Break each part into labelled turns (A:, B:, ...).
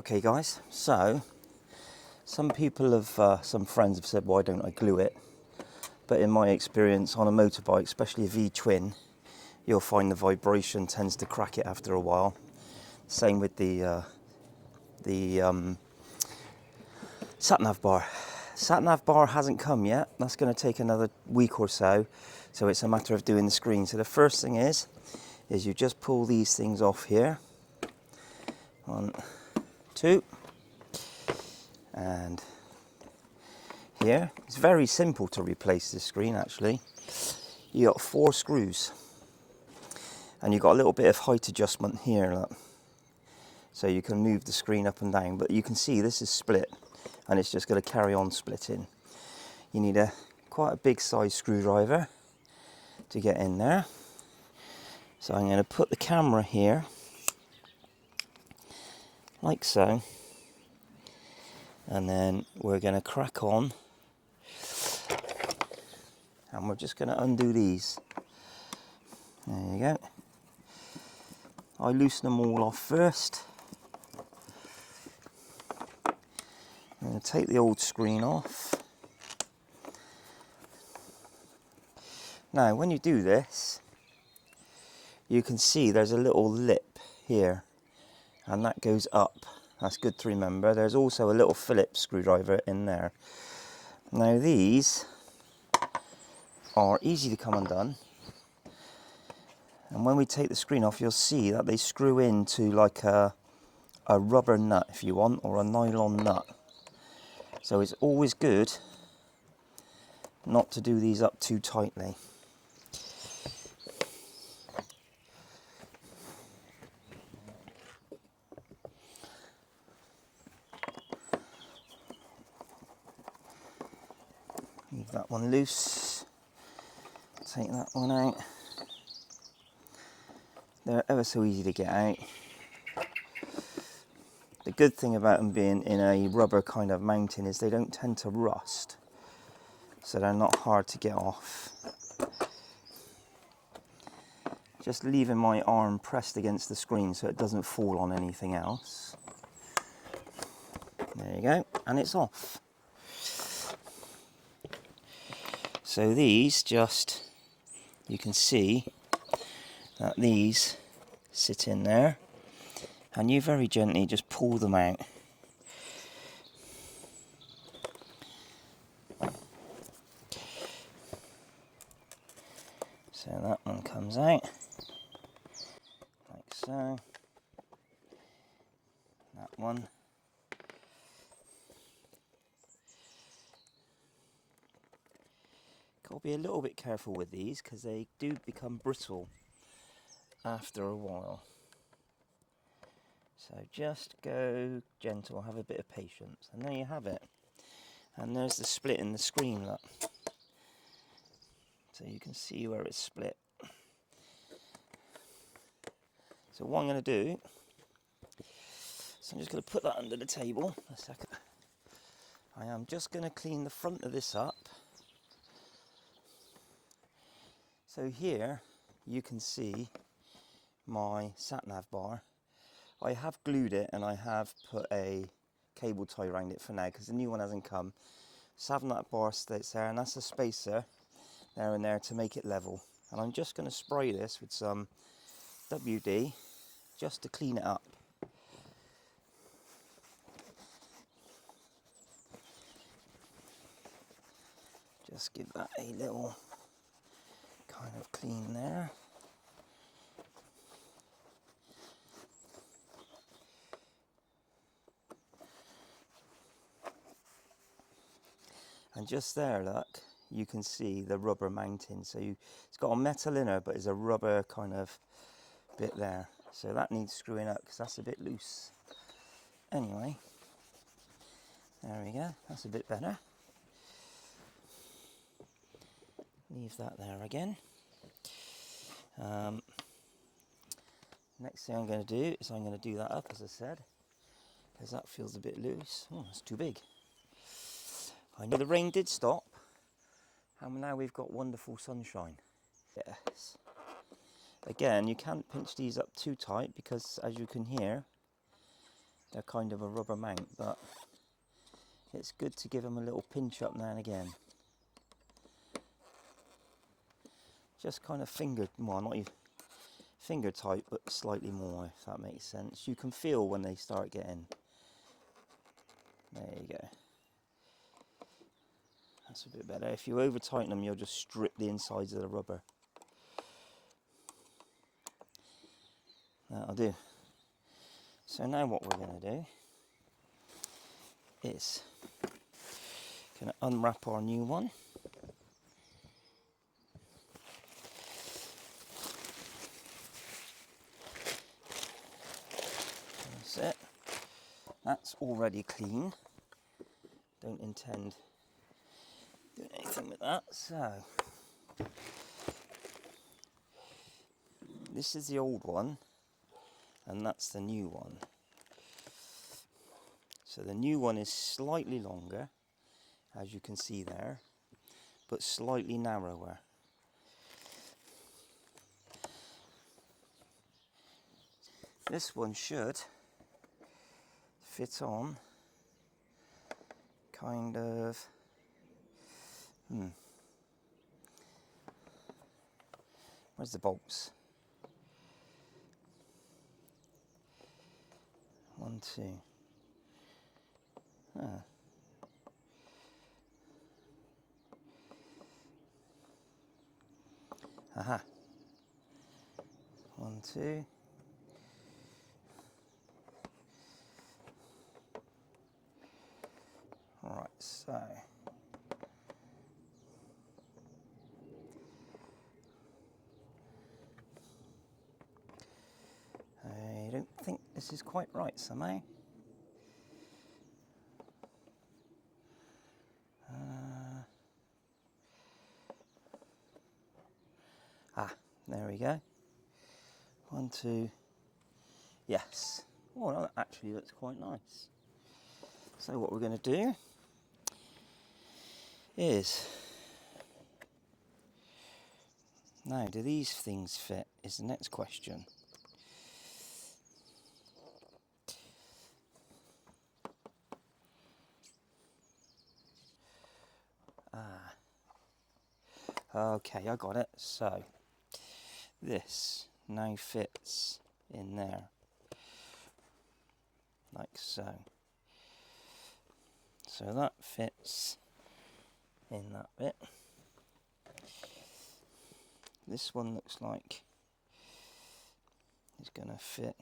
A: Okay guys, so some friends have said, why don't I glue it? But in my experience on a motorbike, especially a V-twin, you'll find the vibration tends to crack it after a while. Same with the sat-nav bar. Sat-nav bar hasn't come yet. That's going to take another week or so. So it's a matter of doing the screen. So the first thing is you just pull these things off here. 1, 2. And here, it's very simple to replace this screen actually. You got 4 screws and you've got a little bit of height adjustment here, look. So you can move the screen up and down, but you can see this is split and it's just going to carry on splitting. You need quite a big size screwdriver to get in there. So I'm going to put the camera here like so. And then we're going to crack on and we're just going to undo these. There you go. I loosen them all off first. I'm going to take the old screen off. Now when you do this, you can see there's a little lip here and that goes up. That's good to remember. There's also a little Phillips screwdriver in there. Now these are easy to come undone. And when we take the screen off, you'll see that they screw into like a rubber nut, if you want, or a nylon nut. So it's always good not to do these up too tightly. Leave that one loose, take that one out. They're ever so easy to get out. The good thing about them being in a rubber kind of mounting is they don't tend to rust, so they're not hard to get off. Just leaving my arm pressed against the screen so it doesn't fall on anything else. There you go, and it's off. So these just, you can see that these sit in there and you very gently just pull them out. So that one comes out like so. That one. Got to be a little bit careful with these because they do become brittle after a while. So just go gentle, have a bit of patience, and there you have it. And there's the split in the screen, look. So you can see where it's split. So what I'm going to do, so I'm just going to put that under the table a second. I am just going to clean the front of this up. So here you can see my sat-nav bar. I have glued it and I have put a cable tie around it for now because the new one hasn't come. Sat-nav bar sits there and that's a spacer there and there to make it level. And I'm just going to spray this with some WD just to clean it up. Just give that a little kind of clean there. And just there, look, you can see the rubber mounting. So it's got a metal inner, but it's a rubber kind of bit there. So that needs screwing up because that's a bit loose. Anyway, there we go. That's a bit better. Leave that there again. Next thing I'm going to do is I'm going to do that up, as I said, because that feels a bit loose. Oh, that's too big. I know the rain did stop, and now we've got wonderful sunshine. Yes. Again, you can't pinch these up too tight because, as you can hear, they're kind of a rubber mount, but it's good to give them a little pinch up now and again. Just kind of finger, well, not even finger tight, but slightly more, if that makes sense. You can feel when they start getting. There you go. That's a bit better. If you over tighten them, you'll just strip the insides of the rubber. That'll do. So now what we're going to do is going to unwrap our new one. That's it. That's already clean. Don't intend doing anything with that. So this is the old one, and that's the new one. So the new one is slightly longer, as you can see there, but slightly narrower. This one should fit on kind of, where's the bolts? 1, 2. Aha. 1, 2. Right, so I don't think this is quite right somehow. There we go. 1, 2. Yes. Oh, that actually looks quite nice. So what we're going to do is, now do these things fit is the next question. Okay, I got it. So this now fits in there, like so. So that fits in that bit. This one looks like it's going to fit.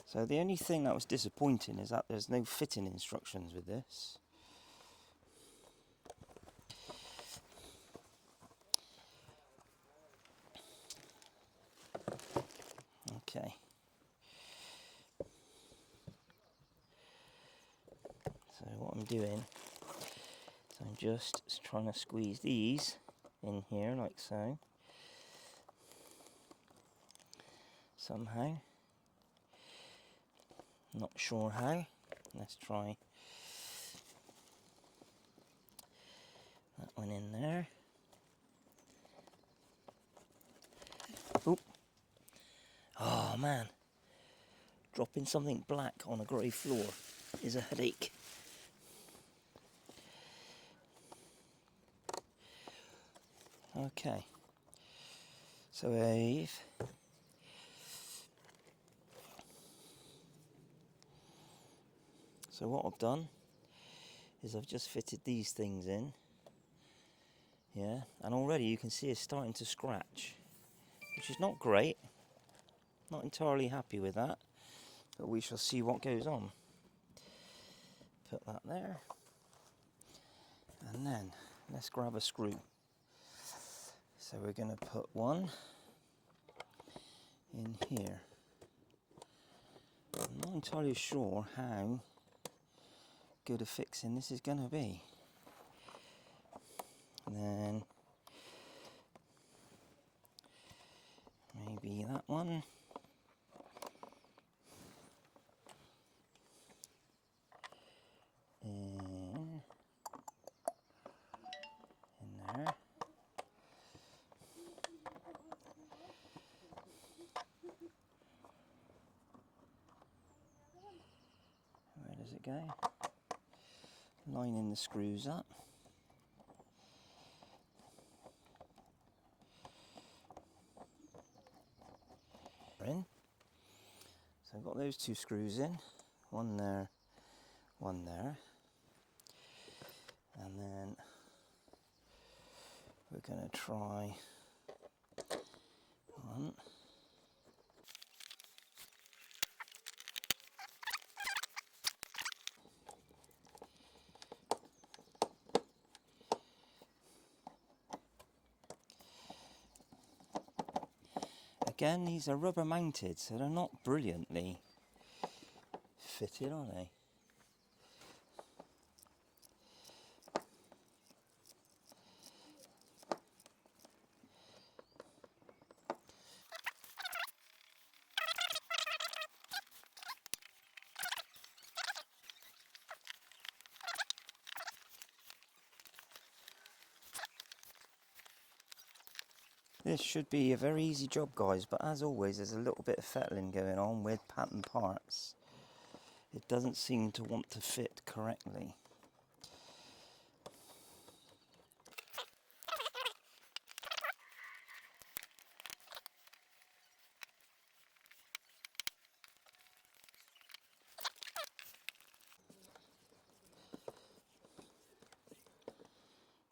A: So the only thing that was disappointing is that there's no fitting instructions with this. Okay. So what I'm doing is I'm just trying to squeeze these in here like so. Somehow. Not sure how. Let's try that one in there. Oop. Oh man. Dropping something black on a grey floor is a headache. Okay. So what I've done is I've just fitted these things in. Yeah, and already you can see it's starting to scratch, which is not great. Not entirely happy with that, but we shall see what goes on. Put that there, and then let's grab a screw. So we're going to put one in here. I'm not entirely sure how good a fixing this is going to be. And then maybe that one. In there. go. Lining the screws up. In. So I've got those 2 screws in, one there, one there, and then we're going to try one. Again, these are rubber mounted, so they're not brilliantly fitted, are they? This should be a very easy job, guys, but as always there's a little bit of fettling going on with pattern parts. It doesn't seem to want to fit correctly.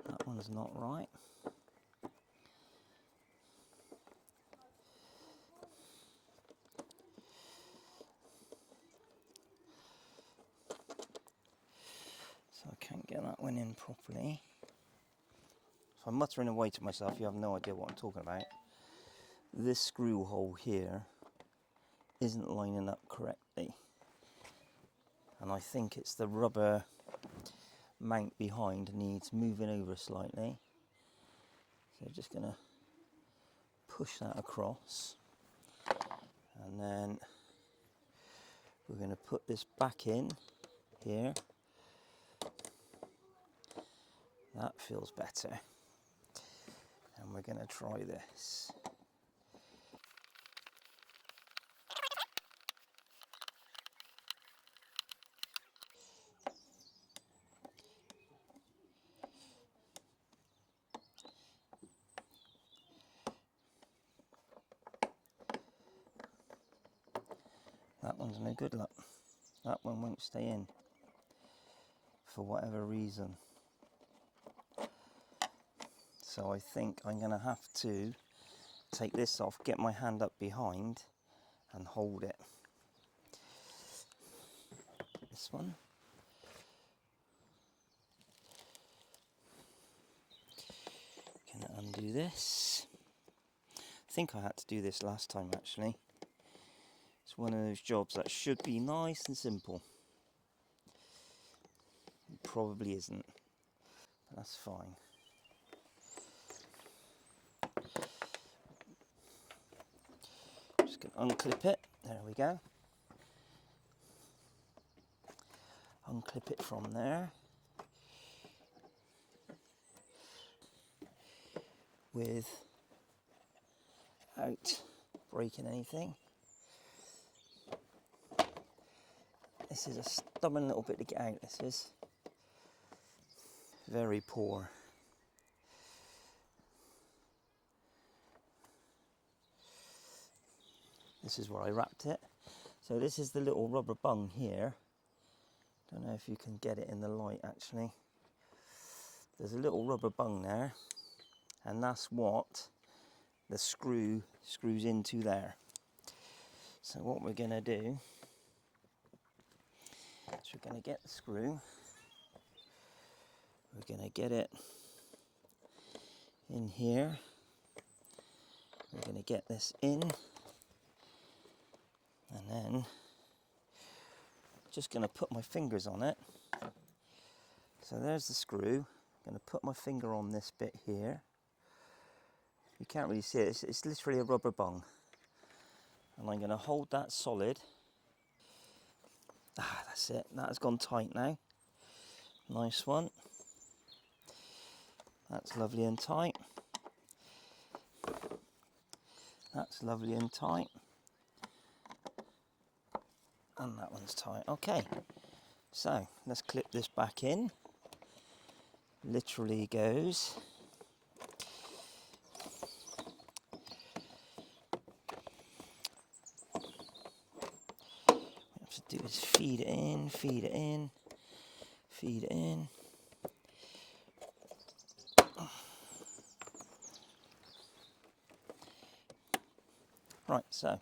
A: That one's not right. So I can't get that one in properly. So I'm muttering away to myself, you have no idea what I'm talking about. This screw hole here isn't lining up correctly. And I think it's the rubber mount behind needs moving over slightly. So just going to push that across. And then we're going to put this back in here. That feels better. And we're going to try this. That one's no good luck. That one won't stay in for whatever reason. So I think I'm going to have to take this off, get my hand up behind and hold it. This one. Gonna undo this. I think I had to do this last time actually. It's one of those jobs that should be nice and simple. It probably isn't, but that's fine. Just gonna unclip it. There we go. Unclip it from there. Without breaking anything. This is a stubborn little bit to get out, this is. Very poor. This is where I wrapped it. So this is the little rubber bung here. Don't know if you can get it in the light actually. There's a little rubber bung there, and that's what the screw screws into there. So what we're going to do is we're going to get the screw, we're going to get it in here, we're going to get this in, and then just going to put my fingers on it. So there's the screw. I'm going to put my finger on this bit here. You can't really see it, it's literally a rubber bung. And I'm going to hold that solid. That's it, that has gone tight now. Nice one. That's lovely and tight. That's lovely and tight. And that one's tight. Okay, So let's clip this back in. Literally goes. What we have to do is feed it in, feed it in, feed it in. Right, so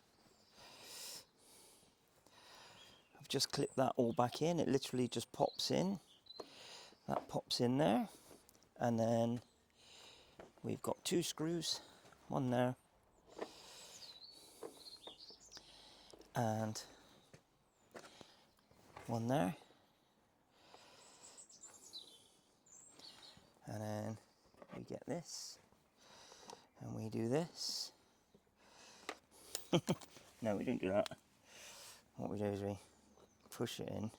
A: I've just clipped that all back in. It literally just pops in. That pops in there. And then we've got 2 screws, one there and one there. And then we get this and we do this. No, we don't do that. What we do is we push it in,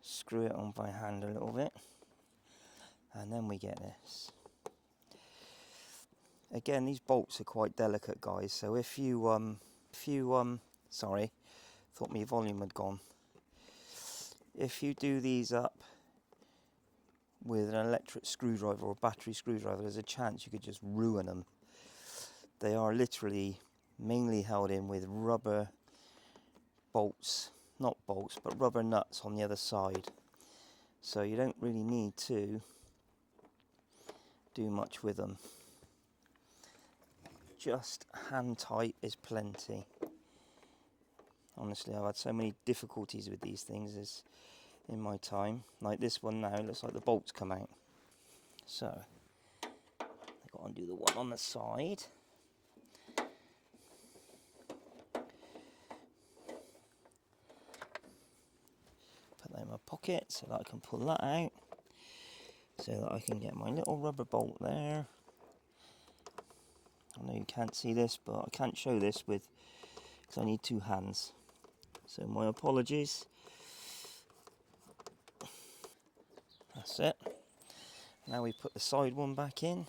A: screw it on by hand a little bit, and then we get this. Again, these bolts are quite delicate, guys, so if you sorry, thought my volume had gone. If you do these up with an electric screwdriver or battery screwdriver, there's a chance you could just ruin them. They are literally mainly held in with rubber bolts, not bolts, but rubber nuts on the other side. So you don't really need to do much with them. Just hand tight is plenty. Honestly, I've had so many difficulties with these things in my time. Like this one now, it looks like the bolts come out. So I've got to undo the one on the side. Put that in my pocket so that I can pull that out. So that I can get my little rubber bolt there. I know you can't see this, but I can't show this because I need 2 hands. So my apologies. That's it. Now we put the side one back in.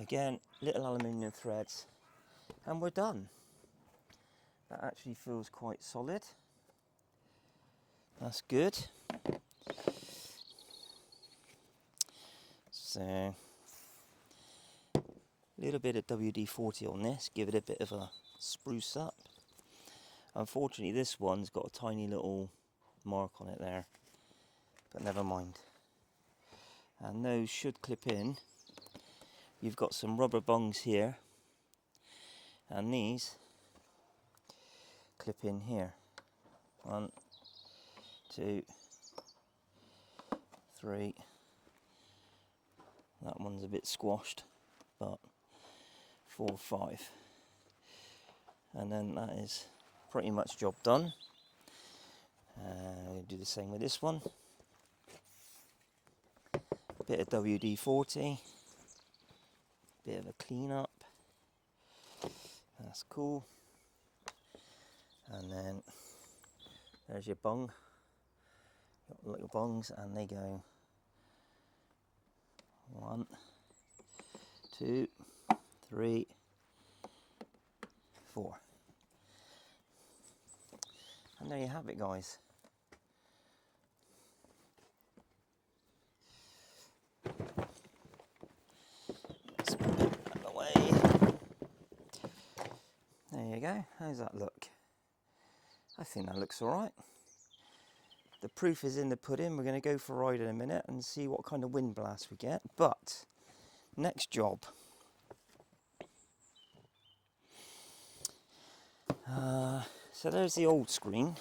A: Again, little aluminium threads, and we're done. That actually feels quite solid. That's good. So, a little bit of WD-40 on this, give it a bit of a spruce up. Unfortunately, this one's got a tiny little mark on it there, but never mind. And those should clip in. You've got some rubber bungs here, and these clip in here. 1, 2, 3. That one's a bit squashed, but 4, 5. And then that is pretty much job done. We'll do the same with this one. Bit of WD-40. Bit of a clean up. That's cool. And then there's your bung. Got little bungs, and they go 1, 2, 3, 4. And there you have it, guys. Let's put it out of the way. There you go. How's that look? I think that looks alright. The proof is in the pudding. We're going to go for a ride in a minute and see what kind of wind blast we get. But, next job. So there's the old screen.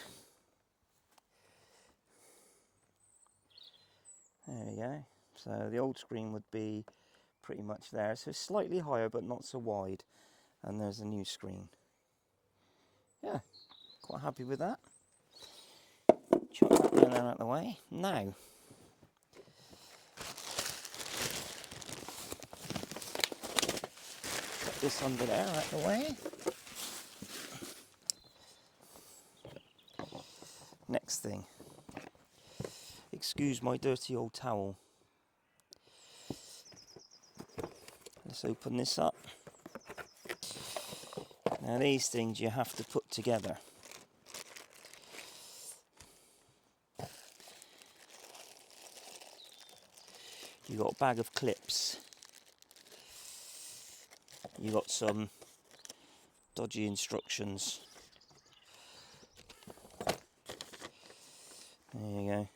A: There we go. So the old screen would be pretty much there. So it's slightly higher but not so wide. And there's a new screen. Yeah, quite happy with that. Chuck that down there out of the way. Now, put this under there out of the way. Next thing. You've Excuse my dirty old towel. Let's open this up. Now these things you have to put together. You got a bag of clips. You got some dodgy instructions. There you go.